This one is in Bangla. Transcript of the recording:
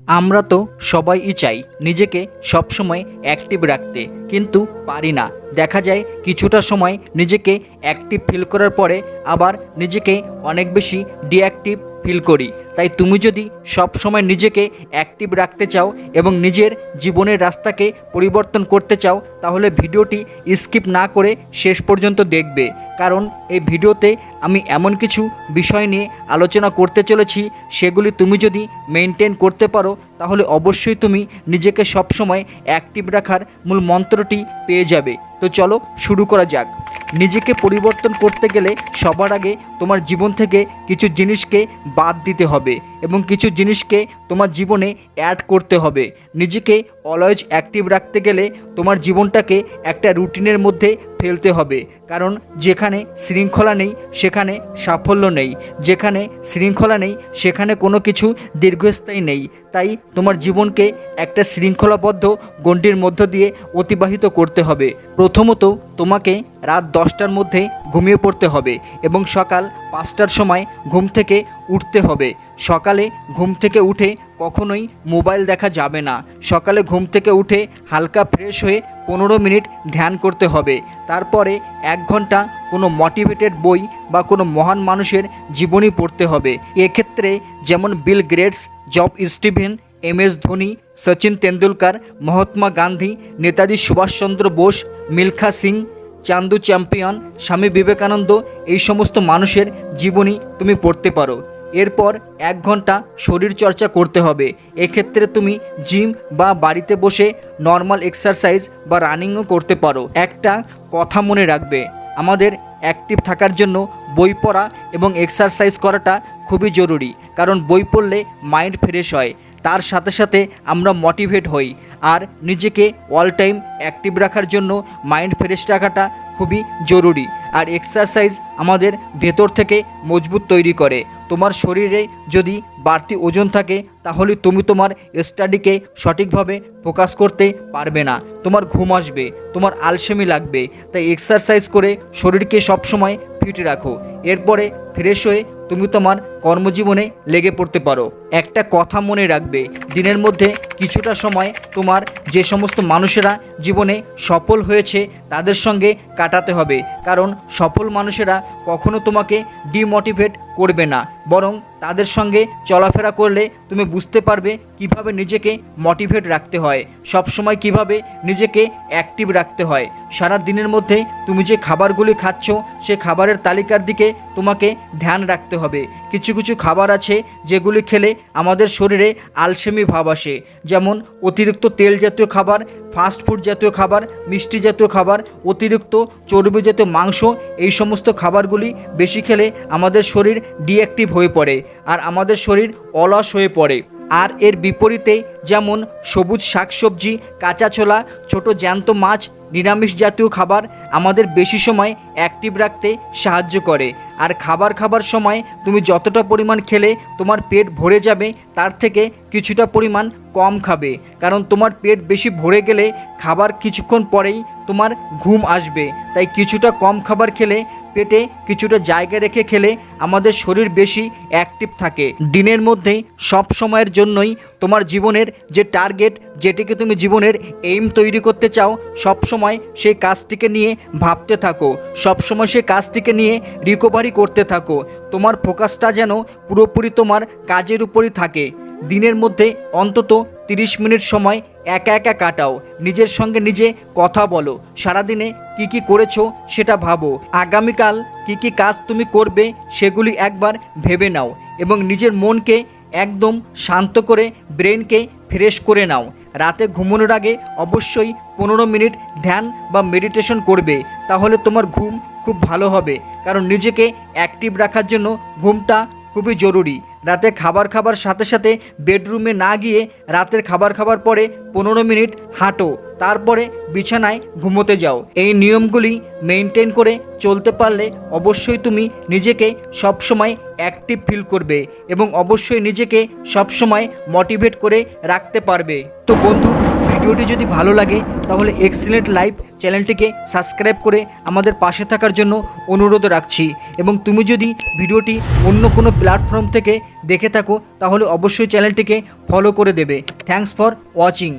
আমরা তো সবাই চাই নিজেকে সবসময় অ্যাক্টিভ রাখতে, কিন্তু পারি না। দেখা যায় কিছুটা সময় নিজেকে অ্যাক্টিভ ফিল করার পরে আবার নিজেকে অনেক বেশি ডিঅ্যাক্টিভ ফিল করি। তাই তুমি যদি সব সময় নিজেকে অ্যাক্টিভ রাখতে চাও এবং নিজের জীবনের রাস্তাকে পরিবর্তন করতে চাও, তাহলে ভিডিওটি স্কিপ না করে শেষ পর্যন্ত দেখবে। কারণ এই ভিডিওতে আমি এমন কিছু বিষয় নিয়ে আলোচনা করতে চলেছি, সেগুলি তুমি যদি মেনটেন করতে পারো তাহলে অবশ্যই তুমি নিজেকে সবসময় অ্যাক্টিভ রাখার মূল মন্ত্রটি পেয়ে যাবে। তো চলো শুরু করা যাক। নিজেকে পরিবর্তন করতে গেলে সবার আগে তোমার জীবন থেকে কিছু জিনিসকে বাদ দিতে হবে এবং কিছু জিনিসকে তোমার জীবনে অ্যাড করতে হবে। নিজেকে অলওয়েজ অ্যাক্টিভ রাখতে গেলে তোমার জীবনটাকে একটা রুটিনের মধ্যে ফেলতে হবে। কারণ যেখানে শৃঙ্খলা নেই সেখানে সাফল্য নেই, যেখানে শৃঙ্খলা নেই সেখানে কোনো কিছু দীর্ঘস্থায়ী নেই। তাই তোমার জীবনকে একটা শৃঙ্খলাবদ্ধ গণ্ডির মধ্য দিয়ে অতিবাহিত করতে হবে। প্রথমত তোমাকে রাত 10টার মধ্যে ঘুমিয়ে পড়তে হবে এবং সকাল 5টার সময় ঘুম থেকে উঠতে হবে। সকালে ঘুম থেকে উঠে কখনোই মোবাইল দেখা যাবে না। সকালে ঘুম থেকে উঠে হালকা ফ্রেশ হয়ে 15 মিনিট ধ্যান করতে হবে। তারপরে 1 ঘন্টা কোনো মোটিভেটেড বই বা কোনো মহান মানুষের জীবনী পড়তে হবে। এক্ষেত্রে যেমন Bill Gates, Job Steven, MS Dhoni, Sachin Tendulkar, Mahatma Gandhi, Netaji Subhas Chandra Bose, Milkha Singh, Chandu Champion, Swami Vivekananda, এই সমস্ত মানুষের জীবনী তুমি পড়তে পারো। এরপর 1 ঘন্টা শরীর চর্চা করতে হবে। এক্ষেত্রে তুমি জিম বা বাড়িতে বসে নর্মাল এক্সারসাইজ বা রানিংও করতে পারো। একটা কথা মনে রাখবে, আমাদের অ্যাক্টিভ থাকার জন্য বই পড়া এবং এক্সারসাইজ করাটা খুবই জরুরি। কারণ বই পড়লে মাইন্ড ফ্রেশ হয়, তার সাথে সাথে আমরা মোটিভেট হই। আর নিজেকে অল টাইম অ্যাক্টিভ রাখার জন্য মাইন্ড ফ্রেশ রাখাটা খুবই জরুরি। আর এক্সারসাইজ আমাদের ভেতর থেকে মজবুত তৈরি করে। তোমার শরীরে যদি বাড়তি ওজন থাকে তাহলে তুমি তোমার স্টাডিকে সঠিকভাবে ফোকাস করতে পারবে না, তোমার ঘুম আসবে, তোমার আলসেমি লাগবে। তাই এক্সারসাইজ করে শরীরকে সবসময় ফিট রাখো। এরপরে ফ্রেশ হয়ে তুমি তোমার কর্মজীবনে লেগে পড়তে পারো। একটা কথা মনে রাখবে, দিনের মধ্যে কিছুটা সময় তোমার যে সমস্ত মানুষেরা জীবনে সফল হয়েছে তাদের সঙ্গে কাটাতে হবে। কারণ সফল মানুষেরা কখনো তোমাকে ডিমোটিভেট করবে না, বরং তাদের সঙ্গে চলাফেরা করলে তুমি বুঝতে পারবে কিভাবে নিজেকে মোটিভেট রাখতে হয়, সবসময় কিভাবে নিজেকে অ্যাক্টিভ রাখতে হয়। সারা দিনের মধ্যে তুমি যে খাবারগুলি খাচ্ছ সে খাবারের তালিকার দিকে তোমাকে ধ্যান রাখতে হবে। কিছু কিছু খাবার আছে যেগুলি খেলে আমাদের শরীরে আলসেমি ভাব আসে, যেমন অতিরিক্ত তেল জাতীয় খাবার, ফাস্ট ফুড জাতীয় খাবার, মিষ্টি জাতীয় খাবার, অতিরিক্ত চর্বি জাতীয় মাংস, এই সমস্ত খাবারগুলি বেশি খেলে আমাদের শরীর ডিঅ্যাক্টিভ হয়ে পড়ে আর আমাদের শরীর অলস হয়ে পড়ে। আর এর বিপরীতে যেমন সবুজ শাকসবজি, কাঁচা ছোলা, ছোট জ্যান্ত মাছ, নিরামিষ জাতীয় খাবার আমাদের বেশি সময় অ্যাক্টিভ রাখতে সাহায্য করে। আর খাবার সময় তুমি যতটা পরিমাণ খেলে তোমার পেট ভরে যাবে তার থেকে কিছুটা পরিমাণ কম খাবে। কারণ তোমার পেট বেশি ভরে গেলে খাবার কিছুক্ষণ পরেই তোমার ঘুম আসবে। তাই কিছুটা কম খাবার খেলে, পেটে কিছুটা জায়গা রেখে খেলে আমাদের শরীর বেশি অ্যাক্টিভ থাকে। দিনের মধ্যে সব সময়ের জন্যই তোমার জীবনের যে টার্গেট, যেটিকে তুমি জীবনের এইম তৈরি করতে চাও, সব সময় সেই কাজটিকে নিয়ে ভাবতে থাকো, সব সময় সেই কাজটিকে নিয়ে রিকভারি করতে থাকো। তোমার ফোকাসটা যেন পুরোপুরি তোমার কাজের উপরই থাকে। দিনের মধ্যে অন্তত 30 মিনিট সময় একা একা কাটাও, নিজের সঙ্গে নিজে কথা বলো, সারাদিনে কি কি করেছো সেটা ভাবো, আগামীকাল কি কি কাজ তুমি করবে সেগুলি একবার ভেবে নাও এবং নিজের মনকে একদম শান্ত করে ব্রেনকে ফ্রেশ করে নাও। রাতে ঘুমানোর আগে অবশ্যই 15 মিনিট ধ্যান বা মেডিটেশন করবে, তাহলে তোমার ঘুম খুব ভালো হবে। কারণ নিজেকে অ্যাক্টিভ রাখার জন্য ঘুমটা খুবই জরুরি। রাতে খাবার সাথে সাথে বেডরুমে না গিয়ে রাতের খাবার পরে 15 মিনিট হাঁটো, তারপরে বিছানায় ঘুমোতে যাও। এই নিয়মগুলি মেনটেন করে চলতে পারলে অবশ্যই তুমি নিজেকে সবসময় অ্যাক্টিভ ফিল করবে এবং অবশ্যই নিজেকে সবসময় মোটিভেট করে রাখতে পারবে। তো বন্ধু, ভিডিওটি যদি ভালো লাগে তাহলে এক্সিলেন্ট লাইফ চ্যানেলটিকে সাবস্ক্রাইব করে আমাদের পাশে থাকার জন্য অনুরোধ রাখছি। এবং তুমি যদি ভিডিওটি অন্য কোনো প্ল্যাটফর্ম থেকে দেখে থাকো তাহলে অবশ্যই চ্যানেলটিকে ফলো করে দেবে। Thanks for watching.